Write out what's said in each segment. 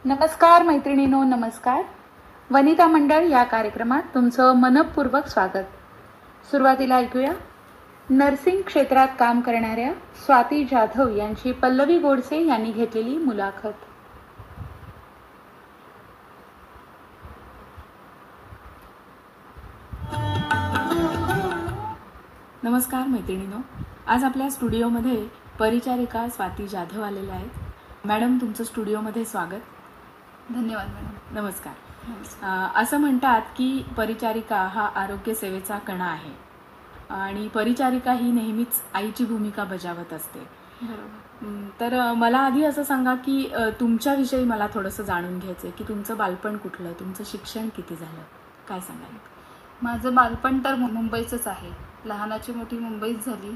नमस्कार मैत्रिणींनो, नमस्कार. वनिता मंडळ या कार्यक्रमात तुमचं मनपूर्वक स्वागत. सुरुवातीला ऐकूया नर्सिंग क्षेत्रात काम करणाऱ्या स्वाती जाधव यांची पल्लवी गोडसे यांनी घेतलेली मुलाखत. नमस्कार मैत्रिणींनो, आज आपल्या स्टुडिओमध्ये परिचारिका स्वाती जाधव आलेल्या आहेत. मॅडम, तुमचं स्टुडिओमध्ये स्वागत. धन्यवाद मॅडम. नमस्कार. असं म्हणतात की परिचारिका हा आरोग्य सेवेचा कणा आहे आणि परिचारिका ही नेहमीच आईची भूमिका बजावत असते. बरोबर. तर मला आधी असं सांगा की तुमच्याविषयी मला थोडंसं जाणून घ्यायचं आहे की तुमचं बालपण कुठलं, तुमचं शिक्षण किती झालं, काय सांगाल? माझं बालपण तर मुंबईचंच आहे. लहानाची मोठी मुंबईत झाली.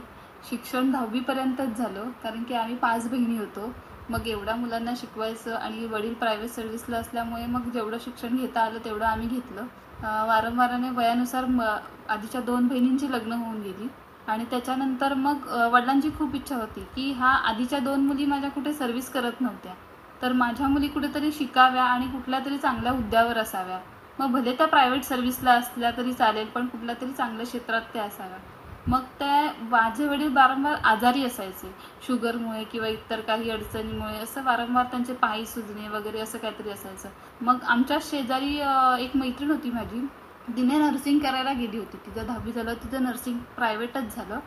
शिक्षण 10वीपर्यंतच झालं, कारण की आम्ही 5 बहिणी होतो. मग एवढ्या मुलांना शिकवायचं आणि वडील प्रायव्हेट सर्व्हिसला असल्यामुळे मग जेवढं शिक्षण घेता आलं तेवढं आम्ही घेतलं. वारंवाराने वयानुसार आधीच्या 2 बहिणींची लग्न होऊन गेली आणि त्याच्यानंतर मग वडिलांची खूप इच्छा होती की आधीच्या 2 मुली माझ्या कुठे सर्व्हिस करत नव्हत्या, तर माझ्या मुली कुठेतरी शिकाव्या आणि कुठल्या तरी चांगल्या हुद्द्यावर असाव्या. मग भले त्या प्रायव्हेट सर्व्हिसला असल्या तरी चालेल, पण कुठल्या तरी चांगल्या क्षेत्रात त्या असाव्या. मग माझे वडील वारंवार आजारी असायचे, शुगरमुळे किंवा इतर काही अडचणीमुळे. असं वारंवार त्यांचे पाय सुजणे वगैरे असं काहीतरी असायचं. मग आमच्या शेजारी एक मैत्रीण होती माझी, तिने नर्सिंग करायला गेली होती. तिचं 10वी झालं, तिचं नर्सिंग प्रायव्हेटच झालं.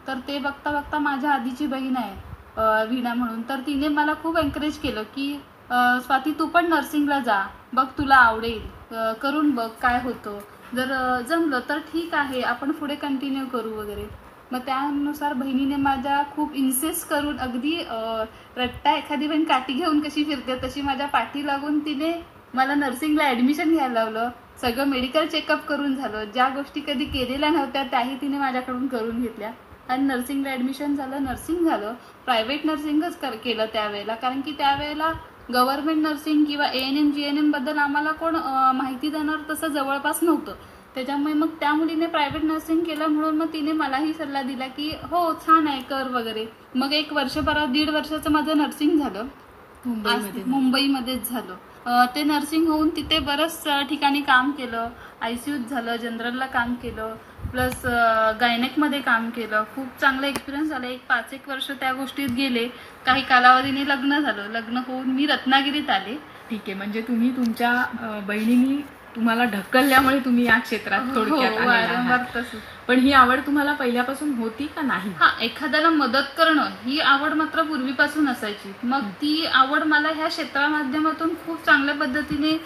तर ते बघता बघता माझ्या आधीची बहीण आहे वीणा म्हणून, तर तिने मला खूप एनकरेज केलं की स्वाती, तू पण नर्सिंगला जा, बघ तुला आवडेल, करून बघ काय होतं, जर जमलं तर ठीक आहे, आपण पुढे कंटिन्यू करू वगैरे. मग त्यानुसार बहिणीने माझ्या खूप इन्सिस्ट करून, अगदी रट्टा एखादी बहीण काठी घेऊन कशी फिरते तशी माझ्या पाठी लागून तिने मला नर्सिंगला ॲडमिशन घ्यायला लावलं. सगळं मेडिकल चेकअप करून झालं. ज्या गोष्टी कधी केलेल्या नव्हत्या त्याही तिने माझ्याकडून करून घेतल्या आणि नर्सिंगला ॲडमिशन झालं. नर्सिंग झालं, प्रायव्हेट नर्सिंगच केलं त्यावेळेला, कारण की त्यावेळेला गव्हर्नमेंट नर्सिंग किंवा ANM GNM बद्दल आम्हाला कोण माहिती देणार तसं जवळपास नव्हतं. त्याच्यामुळे मग त्या मुलीने प्रायव्हेट नर्सिंग केलं, म्हणून मग तिने मलाही सल्ला दिला की हो छान आहे, कर वगैरे. मग 1 वर्षाचं माझं नर्सिंग झालं. मुंबईमध्येच झालं. ते नर्सिंग होऊन तिथे बरंच ठिकाणी काम केलं. ICUत झालं, जनरलला काम केलं, प्लस गायनेकमध्ये काम केलं. खूप चांगला एक्सपिरियन्स झाला. 5-1 वर्ष त्या गोष्टीत गेले. काही कालावधीने लग्न झालं. लग्न होऊन मी रत्नागिरीत आले. ठीक आहे, म्हणजे तुम्ही तुमच्या बहिणींनी तुम्हाला ढकलल्यामुळे तुम्ही या क्षेत्रात थोडक्यात वारंवार तसं. पण ही आवड तुम्हाला पहिल्यापासून होती का नाही? एखाद्याला मदत करणं ही आवड मात्र पूर्वीपासून असायची. मग ती आवड मला ह्या क्षेत्रामाध्यमातून खूप चांगल्या पद्धतीने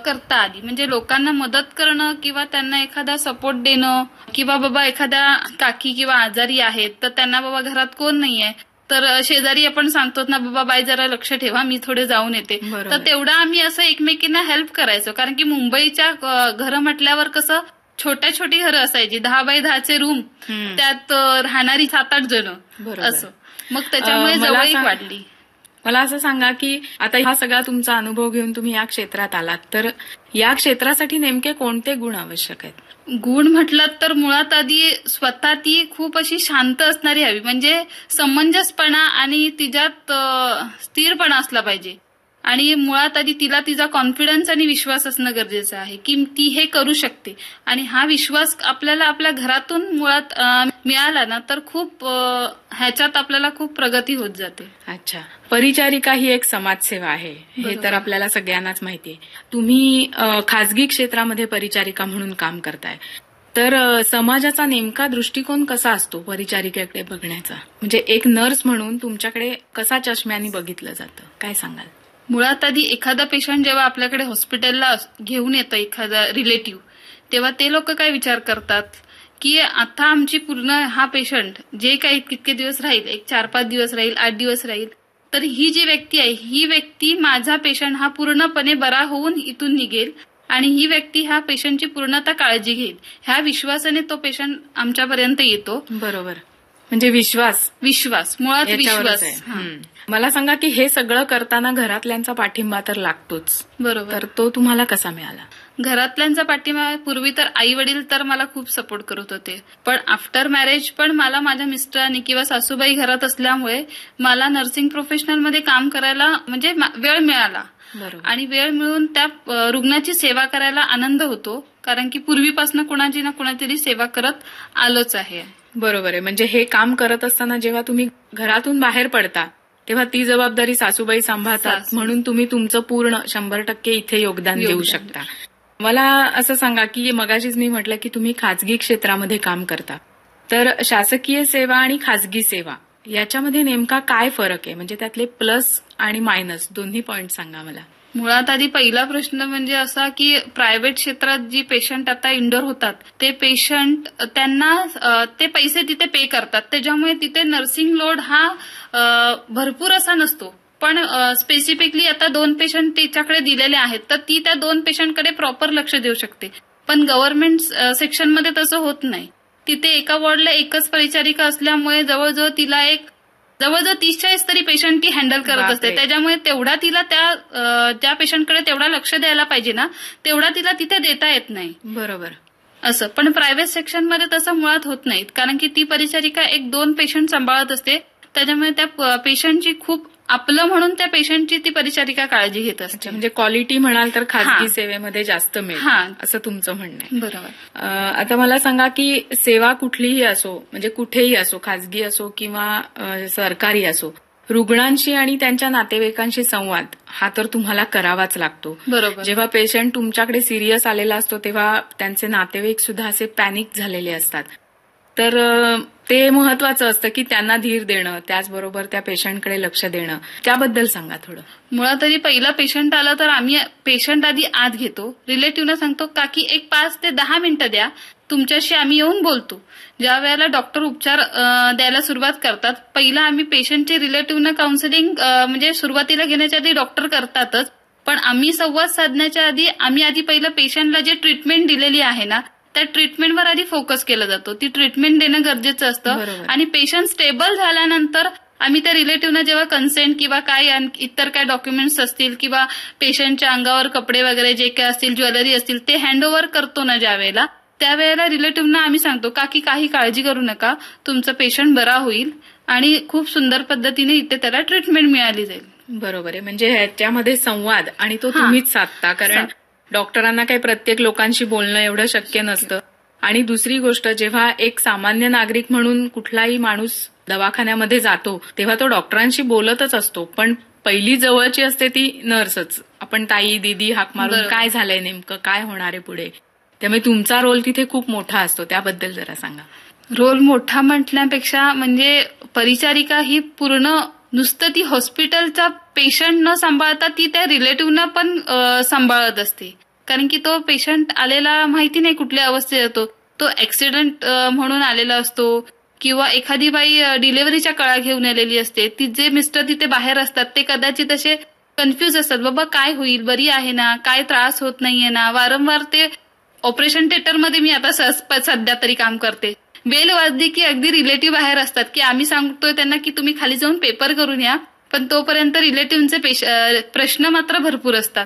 करता आली. म्हणजे लोकांना मदत करणं किंवा त्यांना एखादा सपोर्ट देणं, किंवा बाबा एखाद्या काकी किंवा आजारी आहेत तर त्यांना बाबा घरात कोण नाहीये, तर शेजारी आपण सांगतो ना, बाबा बाई जरा लक्ष ठेवा, मी थोडे जाऊन येते. तर तेवढं आम्ही असं एकमेकींना हेल्प करायचो. कारण की मुंबईच्या घरं म्हटल्यावर कसं छोटी घरं असायची, 10x10चे रूम, त्यात राहणारी 7-8 जण असं. मग त्याच्यामुळे जवळीक वाढली. मला असं सांगा की आता हा सगळा तुमचा अनुभव घेऊन तुम्ही या क्षेत्रात आलात, तर या क्षेत्रासाठी नेमके कोणते गुण आवश्यक आहेत? गुण म्हटलं तर मुळात आधी स्वतः ती खूप अशी शांत असणारी हवी. म्हणजे समंजसपणा आणि तिच्यात स्थिरपणा असला पाहिजे. आणि मुळात आधी तिला तिचा कॉन्फिडन्स आणि विश्वास असणं गरजेचं आहे की ती हे करू शकते. आणि हा विश्वास आपल्याला आपल्या घरातून मुळात मिळाला ना, तर खूप ह्याच्यात आपल्याला खूप प्रगती होत जाते. अच्छा, परिचारिका ही एक समाजसेवा आहे, हे तर आपल्याला सगळ्यांनाच माहिती आहे. तुम्ही खाजगी क्षेत्रामध्ये परिचारिका म्हणून काम करताय, तर समाजाचा नेमका दृष्टिकोन कसा असतो परिचारिकेकडे बघण्याचा? म्हणजे एक नर्स म्हणून तुमच्याकडे कसा चष्म्याने बघितलं जातं, काय सांगाल? मुळात आधी एखादा पेशंट जेव्हा आपल्याकडे हॉस्पिटलला घेऊन येतं, एखादा रिलेटिव्ह, तेव्हा ते लोक काय विचार करतात की आता आमची पूर्ण हा पेशंट जे काही कितके दिवस राहील, 4-5 दिवस राहील, 8 दिवस राहील, तर ही जी व्यक्ती आहे, ही व्यक्ती माझा पेशंट हा पूर्णपणे बरा होऊन इथून निघेल आणि ही व्यक्ती ह्या पेशंटची पूर्णतः काळजी घेईल. ह्या विश्वासाने तो पेशंट आमच्यापर्यंत येतो. बरोबर, म्हणजे विश्वास मुळात विश्वास. मला सांगा की हे सगळं करताना घरातल्यांचा पाठिंबा तर लागतोच, बरोबर. तर तो तुम्हाला कसा मिळाला? घरातल्यांचा पाठिंबा पूर्वी तर आई वडील तर मला खूप सपोर्ट करत होते, पण आफ्टर मॅरेज पण मला माझ्या मिस्टरांनी किंवा सासूबाई घरात असल्यामुळे मला नर्सिंग प्रोफेशनलमध्ये काम करायला म्हणजे वेळ मिळाला. बरोबर. आणि वेळ मिळून त्या रुग्णाची सेवा करायला आनंद होतो, कारण की पूर्वीपासून कुणाची ना कुणातरी सेवा करत आलोच आहे. बरोबर आहे. म्हणजे हे काम करत असताना जेव्हा तुम्ही घरातून बाहेर पडता तेव्हा ती जबाबदारी सासूबाई सांभाळतात, सासू. म्हणून तुम्ही तुमचं पूर्ण 100% इथे योगदान देऊ योगदान. शकता. मला असं सांगा की मगाशीच मी म्हटलं की तुम्ही खाजगी क्षेत्रामध्ये काम करता, तर शासकीय सेवा आणि खाजगी सेवा याच्यामध्ये नेमका काय फरक आहे? म्हणजे त्यातले प्लस आणि मायनस दोन्ही पॉइंट सांगा मला. मुळात आधी पहिला प्रश्न म्हणजे असा की प्रायव्हेट क्षेत्रात जी पेशंट आता इंडोर होतात ते पेशंट त्यांना ते पैसे तिथे पे करतात, त्याच्यामुळे तिथे नर्सिंग लोड हा भरपूर असा नसतो. पण स्पेसिफिकली आता 2 पेशंट तिच्याकडे दिलेले आहेत तर ती त्या 2 पेशंटकडे प्रॉपर लक्ष देऊ शकते. पण गव्हर्नमेंट सेक्शनमध्ये तसं होत नाही. तिथे एका वॉर्डला एकच परिचारिका असल्यामुळे जवळजवळ तिला जवळजवळ 30-40 तरी पेशंट ती हँडल करत असते. बापरे. त्याच्यामुळे तेवढा तिला त्या पेशंटकडे तेवढा लक्ष द्यायला पाहिजे ना, तेवढा तिला तिथे देता येत नाही. बरोबर. असं पण प्रायव्हेट सेक्शनमध्ये तसं मुळात होत नाही, कारण की ती परिचारिका 1-2 पेशंट सांभाळत असते. त्याच्यामुळे त्या पेशंटची खूप आपलं म्हणून त्या पेशंटची ती परिचारिका काळजी घेत असते. म्हणजे क्वालिटी म्हणाल तर खाजगी हां. सेवेमध्ये जास्त मिळेल, हां. असं तुमचं म्हणणं आहे. बरोबर. आता मला सांगा की सेवा कुठलीही असो, म्हणजे कुठेही असो, खाजगी असो किंवा सरकारी असो, रुग्णांशी आणि त्यांच्या नातेवाईकांशी संवाद हा तर तुम्हाला करावाच लागतो. बरोबर. जेव्हा पेशंट तुमच्याकडे सिरियस आलेला असतो तेव्हा त्यांचे नातेवाईक सुद्धा असे पॅनिक झालेले असतात, तर ते महत्वाचं असतं की त्यांना धीर देणं, त्याचबरोबर त्या पेशंटकडे लक्ष देणं. त्याबद्दल सांगा थोडं. मुळात तरी पहिला पेशंट आला तर आम्ही पेशंट आधी आत घेतो, रिलेटिव्हना सांगतो काकी एक 5 ते 10 मिनिटं द्या, तुमच्याशी आम्ही येऊन बोलतो. ज्या वेळेला डॉक्टर उपचार द्यायला सुरुवात करतात, पहिला आम्ही पेशंटचे रिलेटिव्हना काउन्सिलिंग म्हणजे सुरुवातीला घेण्याच्या आधी डॉक्टर करतातच, पण आम्ही संवाद साधण्याच्या आधी आम्ही आधी पहिलं पेशंटला जे ट्रीटमेंट दिलेली आहे ना त्या ट्रीटमेंटवर आधी फोकस केला जातो. ती ट्रीटमेंट देणं गरजेचं असतं. बरोबर. आणि पेशंट स्टेबल झाल्यानंतर आम्ही त्या रिलेटिव्हना जेव्हा कन्सेंट किंवा काय इतर काय डॉक्युमेंट्स असतील किंवा पेशंटच्या अंगावर कपडे वगैरे जे काय असतील, ज्वेलरी असतील, ते हँडओव्हर करतो ना ज्या वेळेला, त्यावेळेला रिलेटिव्हना आम्ही सांगतो की काही काळजी करू नका, तुमचा पेशंट बरा होईल आणि खूप सुंदर पद्धतीने इथे त्याला ट्रीटमेंट मिळाली जाईल. बरोबर आहे. म्हणजे ह्याच्यामध्ये संवाद आणि तो हां. तुम्हीच साधता, कारण डॉक्टरांना काही प्रत्येक लोकांशी बोलणं एवढं शक्य नसतं. आणि दुसरी गोष्ट, जेव्हा एक सामान्य नागरिक म्हणून कुठलाही माणूस दवाखान्यामध्ये जातो तेव्हा तो डॉक्टरांशी बोलतच असतो, पण पहिली जवळची असते ती नर्सच. आपण ताई दीदी हाक मारून बरोबर. काय झालंय नेमकं, काय होणार आहे पुढे, त्यामुळे तुमचा रोल तिथे खूप मोठा असतो. त्याबद्दल जरा सांगा. रोल मोठा म्हटल्यापेक्षा म्हणजे परिचारिका ही पूर्ण नुसतं ती हॉस्पिटलचा पेशंट न सांभाळता ती त्या रिलेटिव्हना पण सांभाळत असते, कारण की तो पेशंट आलेला माहिती नाही कुठल्या अवस्थेत येतो, तो ऍक्सिडेंट म्हणून आलेला असतो किंवा एखादी बाई डिलिव्हरीच्या कळा घेऊन आलेली असते. तिचे मिस्टर तिथे बाहेर असतात, ते कदाचित असे कन्फ्युज असतात, बाबा काय होईल, बरी आहे ना, काय त्रास होत नाहीये ना. वारंवार ते ऑपरेशन थिएटरमध्ये मी आता सध्या तरी काम करते, बेल वाजली की अगदी रिलेटिव्ह बाहेर असतात की आम्ही सांगतोय त्यांना की तुम्ही खाली जाऊन पेपर करून या, पण तोपर्यंत रिलेटिव्हचे प्रश्न मात्र भरपूर असतात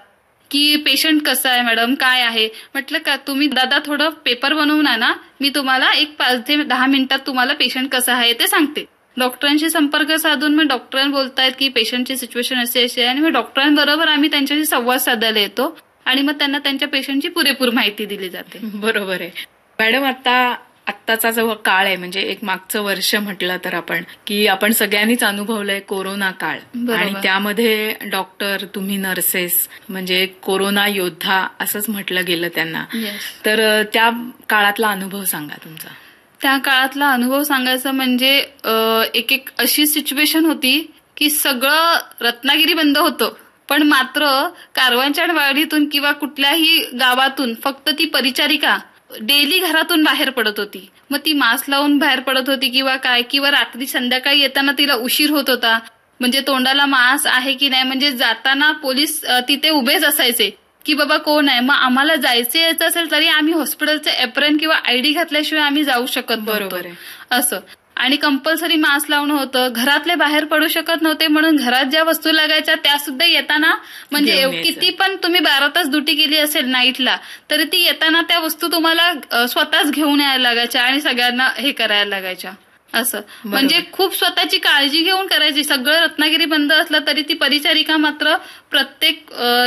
की पेशंट कसं आहे मॅडम, काय आहे. म्हटलं का तुम्ही दादा थोडं पेपर बनवून आणा, मी तुम्हाला 5 ते 10 मिनिटात तुम्हाला पेशंट कसं आहे ते सांगते. डॉक्टरांशी संपर्क साधून मग डॉक्टर बोलतायत की पेशंटची सिच्युएशन अशी आहे आणि मग डॉक्टरांबरोबर आम्ही त्यांच्याशी संवाद साधायला येतो आणि मग त्यांना त्यांच्या पेशंटची पुरेपूर माहिती दिली जाते. बरोबर आहे. मॅडम, आत्ताचा जो काळ आहे, म्हणजे एक मागचं वर्ष म्हटलं तर आपण सगळ्यांनीच अनुभवलंय कोरोना काळ. बरोबर. आणि त्यामध्ये डॉक्टर, तुम्ही नर्सेस म्हणजे कोरोना योद्धा असंच म्हटलं गेलं त्यांना. Yes. तर त्या काळातला अनुभव सांगा तुमचा. त्या काळातला अनुभव सांगायचा म्हणजे एक अशी सिच्युएशन होती की सगळं रत्नागिरी बंद होतं, पण मात्र कारवांच्या वाडीतून किंवा कुठल्याही गावातून फक्त ती परिचारिका डेली घरातून बाहेर पडत होती. मग ती मास्क लावून बाहेर पडत होती किंवा रात्री संध्याकाळी येताना तिला उशीर होत होता, म्हणजे तोंडाला मास्क आहे की नाही, म्हणजे जाताना पोलीस तिथे उभेच असायचे की बाबा कोण आहे. मग आम्हाला यायचं असेल तरी आम्ही हॉस्पिटलचे एप्रन किंवा आयडी घातल्याशिवाय आम्ही जाऊ शकत नव्हतो. बरोबर आहे. असं. आणि कंपल्सरी मास्क लावणं होतं. घरातले बाहेर पडू शकत नव्हते म्हणून घरात ज्या वस्तू लागायच्या त्या सुद्धा येताना म्हणजे घेऊन यायचं. किती पण तुम्ही 12 तास ड्युटी केली असेल नाईटला तरी ती येताना त्या वस्तू तुम्हाला स्वतःच घेऊन यायला लागायच्या आणि सगळ्यांना हे करायला लागायच्या. असं म्हणजे खूप स्वतःची काळजी घेऊन करायची. सगळं रत्नागिरी बंद असलं तरी ती परिचारिका मात्र प्रत्येक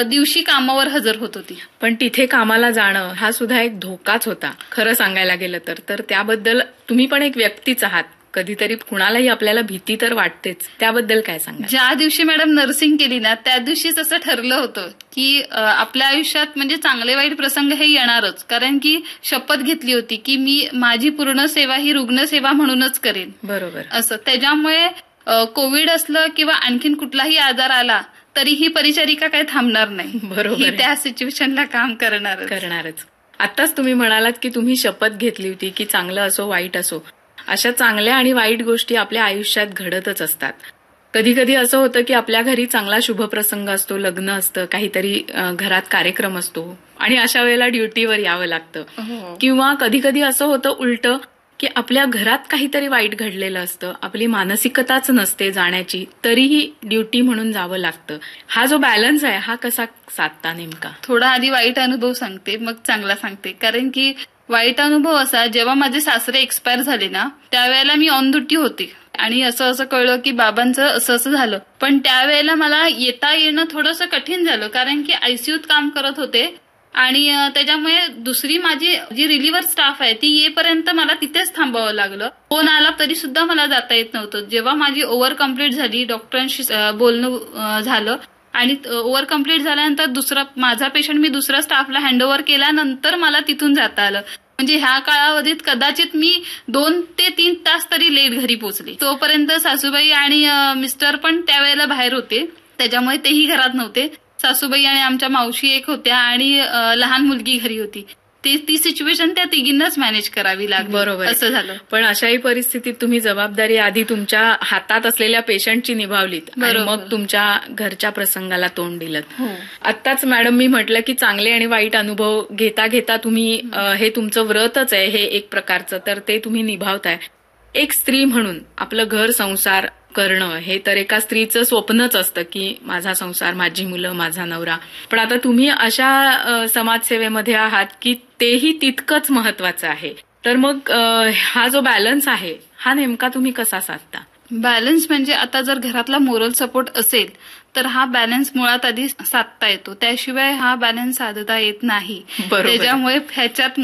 दिवशी कामावर हजर होत होती. पण तिथे कामाला जाणं हा सुद्धा एक धोकाच होता खरं सांगायला गेलं तर त्याबद्दल तुम्ही पण एक व्यक्तीच आहात. कधीतरी कुणालाही आपल्याला भीती तर वाटतेच, त्याबद्दल काय सांगा? ज्या दिवशी मॅडम नर्सिंग केली ना त्या दिवशीच असं ठरलं होतं की आपल्या आयुष्यात म्हणजे चांगले वाईट प्रसंग हे येणारच. कारण की शपथ घेतली होती की मी माझी पूर्ण सेवा ही रुग्णसेवा म्हणूनच करेन. बरोबर. असं त्याच्यामुळे कोविड असलं किंवा आणखीन कुठलाही आजार आला तरी ही परिचारिका काही थांबणार नाही. बरोबर. ही त्या सिच्युएशनला काम करणारच. आताच तुम्ही म्हणालात की तुम्ही शपथ घेतली होती की चांगलं असो वाईट असो, अशा चांगल्या आणि वाईट गोष्टी आपल्या आयुष्यात घडतच असतात. कधी कधी असं होतं की आपल्या घरी चांगला शुभप्रसंग असतो, लग्न असतं, काहीतरी घरात कार्यक्रम असतो आणि अशा वेळेला ड्युटीवर यावं लागतं. किंवा कधी कधी असं होतं उलटं की आपल्या घरात काहीतरी वाईट घडलेलं असतं, आपली मानसिकताच नसते जाण्याची, तरीही ड्युटी म्हणून जावं लागतं. हा जो बॅलन्स आहे हा कसा साधता नेमका? थोडा आधी वाईट अनुभव सांगते मग चांगला सांगते. कारण की वाईट अनुभव असा, जेव्हा माझे सासरे एक्सपायर झाले ना त्यावेळेला मी ऑन ड्युटी होते आणि असं कळलं की बाबांचं असं झालं. पण त्यावेळेला मला येता येणं थोडंसं कठीण झालं कारण की आयसीयूत काम करत होते आणि त्याच्यामुळे दुसरी माझी जी रिलिव्हर स्टाफ आहे ती येईपर्यंत मला तिथेच थांबावं लागलं. फोन आला तरी सुद्धा मला जाता येत नव्हतं. जेव्हा माझी ओव्हर कम्प्लीट झाली, डॉक्टरांशी बोलणं झालं आणि ओव्हर कम्प्लीट झाल्यानंतर माझा पेशंट मी दुसऱ्या स्टाफला हँडओव्हर केल्यानंतर मला तिथून जाता आलं. म्हणजे ह्या काळावधीत कदाचित मी 2 ते 3 तास तरी लेट घरी पोहोचले. तोपर्यंत सासूबाई आणि मिस्टर पण त्यावेळेला बाहेर होते, त्याच्यामुळे तेही घरात नव्हते. सासूबाई आणि आमच्या मावशी एक होत्या आणि लहान मुलगी घरी होती. ती सिच्युएशन त्या तिघींनाच मॅनेज करावी लागली. बरोबर. असं झालं. पण अशाही परिस्थितीत तुम्ही जबाबदारी आधी तुमच्या हातात असलेल्या पेशंटची निभावलीत आणि मग तुमच्या घरच्या प्रसंगाला तोंड दिलं. आत्ताच मॅडम मी म्हटलं की चांगले आणि वाईट अनुभव घेता घेता तुम्ही हे तुमचं व्रतच आहे हे एक प्रकारचं, तर ते तुम्ही निभावताय. एक स्त्री म्हणून आपलं घर संसार करणं हे तर एका स्त्रीचं स्वप्नच असतं की माझा संसार, माझी मुलं, माझा नवरा. पण आता तुम्ही अशा समाजसेवेमध्ये आहात की तेही तितकंच महत्वाचं आहे. तर मग हा जो बॅलन्स आहे हा नेमका तुम्ही कसा साधता? बॅलन्स म्हणजे आता जर घरातला मोरल सपोर्ट असेल तर हा बॅलन्स मुळात आधी साधता येतो, त्याशिवाय हा बॅलन्स साधता येत नाही. त्याच्यामुळे ह्याच्यात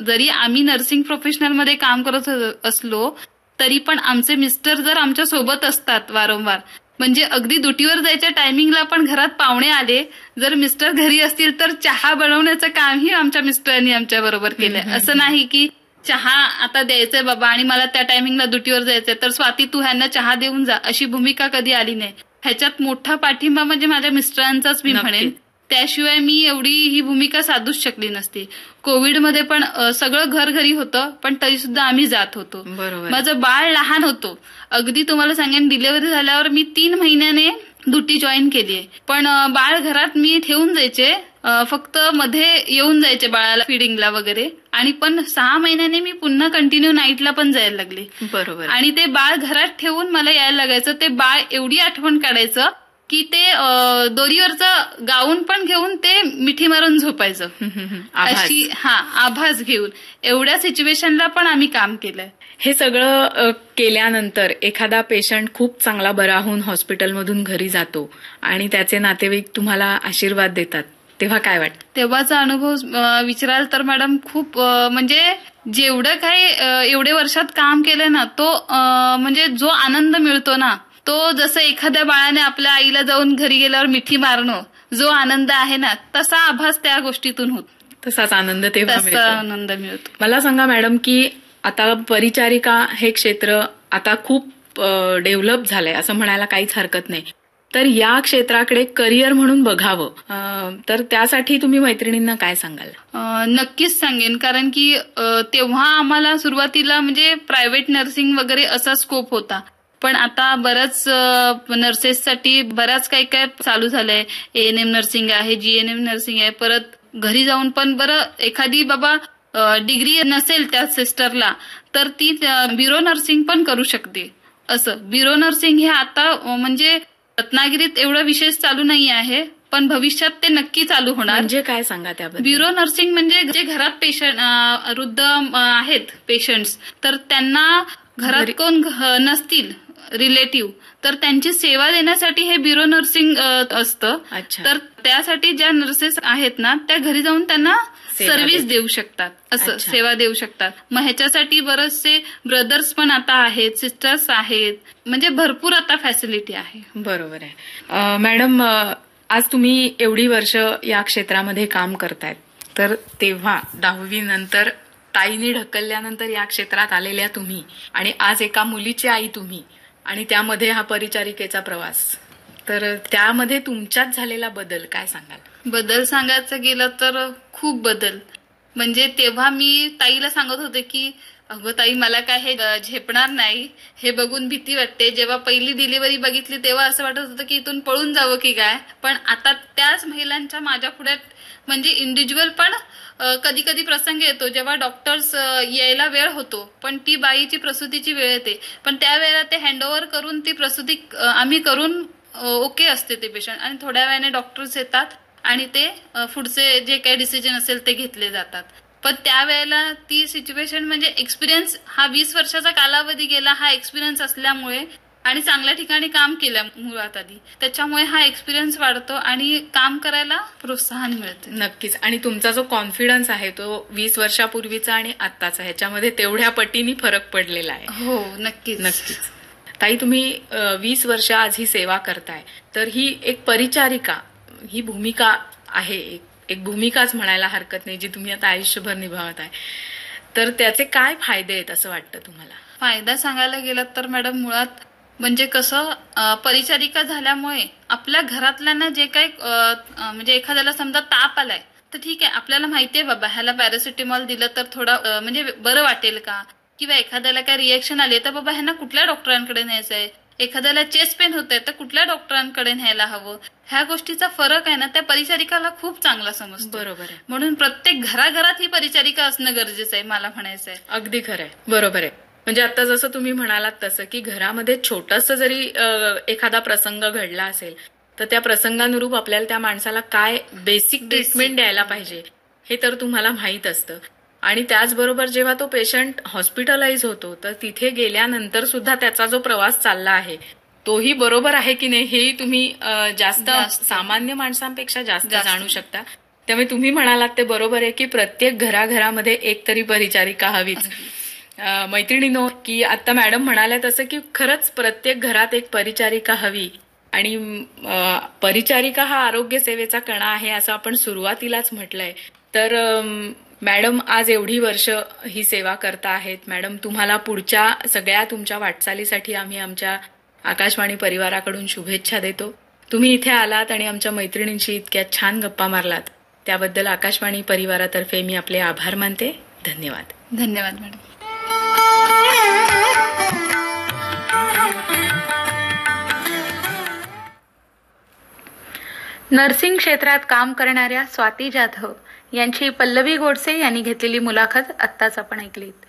जरी आम्ही नर्सिंग प्रोफेशनलमध्ये काम करत असलो तरी पण आमचे मिस्टर जर आमच्या सोबत असतात वारंवार, म्हणजे अगदी ड्युटीवर जायच्या टायमिंगला पण घरात पाहुणे आले, जर मिस्टर घरी असतील तर चहा बनवण्याचं कामही आमच्या मिस्टरांनी आमच्या बरोबर केलंय. असं नाही की चहा आता द्यायचंय बाबा आणि मला त्या टायमिंगला ड्युटीवर जायचंय तर स्वाती तू ह्यांना चहा देऊन जा, अशी भूमिका कधी आली नाही. ह्याच्यात मोठा पाठिंबा म्हणजे माझ्या मिस्टरांचाच मी म्हणेन. त्याशिवाय मी एवढी ही भूमिका साधूच शकली नसती. कोविडमध्ये पण सगळं घर घरी होतं पण तरी सुद्धा आम्ही जात होतो. माझं बाळ लहान होतं, अगदी तुम्हाला सांगेन डिलिव्हरी झाल्यावर मी 3 महिन्याने ड्युटी जॉईन केली आहे. पण बाळ घरात मी ठेवून जायचे, फक्त मध्ये येऊन जायचे बाळाला फिडिंगला वगैरे, आणि पण 6 महिन्याने मी पुन्हा कंटिन्यू नाईटला पण जायला लागले. बरोबर. आणि ते बाळ घरात ठेवून मला यायला लागायचं. ते बाळ एवढी आठवण काढायचं की ते दोरीवरचं गाऊन पण घेऊन ते मिठी मारून झोपायचं, अशी आभास घेऊन. एवढ्या सिच्युएशनला पण आम्ही काम केलंय. हे सगळं केल्यानंतर एखादा पेशंट खूप चांगला बरा होऊन हॉस्पिटलमधून घरी जातो आणि त्याचे नातेवाईक तुम्हाला आशीर्वाद देतात, तेव्हा काय वाटतं? तेव्हाचा अनुभव विचाराल तर मॅडम खूप म्हणजे जेवढं काही एवढे वर्षात काम केलंय ना तो म्हणजे जो आनंद मिळतो ना तो जसं एखाद्या बाळाने आपल्या आईला जाऊन घरी गेल्यावर मिठी मारणं जो आनंद आहे ना तसा आभास त्या गोष्टीतून होतो. तसाच आनंद तेव्हा मिळतो. मला सांगा मॅडम की आता परिचारिका हे क्षेत्र आता खूप डेव्हलप झालंय असं म्हणायला काहीच हरकत नाही. तर या क्षेत्राकडे करिअर म्हणून बघावं तर त्यासाठी तुम्ही मैत्रिणींना काय सांगाल? नक्कीच सांगेन. कारण की तेव्हा आम्हाला सुरुवातीला म्हणजे प्रायव्हेट नर्सिंग वगैरे असा स्कोप होता, पण आता बऱ्याच नर्सेससाठी बऱ्याच काही काय चालू झालंय. ANM नर्सिंग आहे, GNM नर्सिंग आहे. परत घरी जाऊन पण बरं एखादी बाबा डिग्री नसेल त्या सिस्टरला तर ती ब्युरो नर्सिंग पण करू शकते. असं ब्युरो नर्सिंग हे आता म्हणजे रत्नागिरीत एवढा विशेष चालू नाही आहे, पण भविष्यात ते नक्की चालू होणार. म्हणजे काय सांगा त्याबद्दल? ब्युरो नर्सिंग म्हणजे जे घरात पेशंट वृद्ध आहेत पेशंट्स, तर त्यांना घरात कोण नसतील रिलेटिव्ह, तर त्यांची सेवा देण्यासाठी हे ब्युरो नर्सिंग असतं. अच्छा. तर त्यासाठी ज्या नर्सेस आहेत ना, त्या घरी जाऊन त्यांना सेवा सर्व्हिस देतात. देऊ शकतात, असं अच्छा. सेवा देऊ शकतात. मग ह्याच्यासाठी बरेचसे ब्रदर्स पण आता आहेत, सिस्टर्स आहेत, म्हणजे भरपूर आता फॅसिलिटी आहे. बरोबर आहे. मॅडम, आज तुम्ही एवढी वर्ष या क्षेत्रामध्ये काम करतायत, तर तेव्हा 10वी नंतर ताईने ढकलल्यानंतर या क्षेत्रात आलेल्या तुम्ही आणि आज एका मुलीची आई तुम्ही आणि त्यामध्ये हा परिचारिकेचा प्रवास, तर त्यामध्ये तुमच्यात झालेला बदल काय सांगाल? बदल सांगायचं गेलं तर खूप बदल. म्हणजे तेव्हा मी ताईला सांगत होते की अगं ताई, मला काय हे झेपणार नाही, हे बघून भीती वाटते. जेव्हा पहिली डिलिव्हरी बघितली तेव्हा असं वाटत होतं की इथून पळून जावं की काय. पण आता त्याच महिलांच्या माझ्या पुढे म्हणजे इंडिव्हिज्युअल पण कधी कधी प्रसंग येतो जेव्हा डॉक्टर्स यायला वेळ होतो, पण ती बाईची प्रसूतीची वेळ येते, पण त्यावेळेला ते हँडओव्हर करून ती प्रसूती आम्ही करून ओके असते ते पेशंट, आणि थोड्या वेळाने डॉक्टर्स येतात आणि ते पुढचे जे काही डिसिजन असेल ते घेतले जातात. पण त्यावेळेला ती सिच्युएशन म्हणजे एक्सपिरियन्स हा 20 वर्षाचा कालावधी गेला, हा एक्सपिरियन्स असल्यामुळे आणि चांगल्या ठिकाणी काम केलं मुळात आधी, त्याच्यामुळे हा एक्सपिरियन्स वाढतो आणि काम करायला प्रोत्साहन मिळते. नक्कीच. आणि तुमचा जो कॉन्फिडन्स आहे तो 20 वर्षापूर्वीचा आणि आत्ताचा ह्याच्यामध्ये तेवढ्या पटीने फरक पडलेला आहे. हो, नक्कीच नक्कीच. ताई, तुम्ही 20 वर्ष आज ही सेवा करताय, तर ही एक परिचारिका ही भूमिका आहे, एक भूमिकाच म्हणायला हरकत नाही, जी तुम्ही आता आयुष्यभर निभावत आहे. तर त्याचे काय फायदे आहेत असं वाटतं तुम्हाला? फायदा सांगायला गेला तर मॅडम, मुळात म्हणजे कसं परिचारिका झाल्यामुळे आपल्या घरातल्यांना जे काही म्हणजे एखाद्याला समजा ताप आलाय तर ठीक आहे, आपल्याला माहितीये बाबा ह्याला पॅरासिटामॉल दिलं तर थोडा म्हणजे बरं वाटेल का, किंवा एखाद्याला काय रिएक्शन आली तर बाबा ह्यांना कुठल्या डॉक्टरांकडे न्यायचंय, एखाद्याला चेस्ट पेन होत आहे तर कुठल्या डॉक्टरांकडे न्यायला हवं, ह्या गोष्टीचा फरक आहे ना त्या परिचारिकाला खूप चांगला समजतो. बरोबर आहे. म्हणून प्रत्येक घराघरात ही परिचारिका असणं गरजेचं आहे, मला म्हणायचं आहे. अगदी खरं आहे. बरोबर आहे. म्हणजे आता जसं तुम्ही म्हणालात तसं की घरामध्ये छोटंसं जरी एखादा प्रसंग घडला असेल तर त्या प्रसंगानुरूप आपल्याला त्या माणसाला काय बेसिक ट्रीटमेंट द्यायला पाहिजे हे तर तुम्हाला माहीत असतं. आणि त्याचबरोबर जेव्हा तो पेशंट हॉस्पिटलाइज होतो तर तिथे गेल्यानंतर सुद्धा त्याचा जो प्रवास चालला आहे तोही बरोबर आहे की नाही हेही तुम्ही जास्त सामान्य माणसांपेक्षा जास्त जाणू शकता. त्यामुळे तुम्ही म्हणालात ते बरोबर आहे की प्रत्येक घराघरामध्ये एक तरी परिचारिका हवीच. मैत्रिणींनो, की आता मॅडम म्हणाल्या तसं की खरंच प्रत्येक घरात एक परिचारिका हवी आणि परिचारिका हा आरोग्य सेवेचा कणा आहे असं आपण सुरुवातीलाच म्हटलंय. तर मॅडम आज एवढी वर्ष ही सेवा करता आहेत. मॅडम, तुम्हाला पुढच्या सगळ्या तुमच्या वाटचालीसाठी आम्ही आमच्या आकाशवाणी परिवाराकडून शुभेच्छा देतो. तुम्ही इथे आलात आणि आमच्या मैत्रिणींशी इतक्या छान गप्पा मारलात त्याबद्दल आकाशवाणी परिवारातर्फे मी आपले आभार मानते. धन्यवाद. धन्यवाद मॅडम. नर्सिंग क्षेत्रात काम करणाऱ्या स्वाती जाधव यांची पल्लवी गोडसे यांनी घेतलेली मुलाखत आत्ताच आपण ऐकलीत.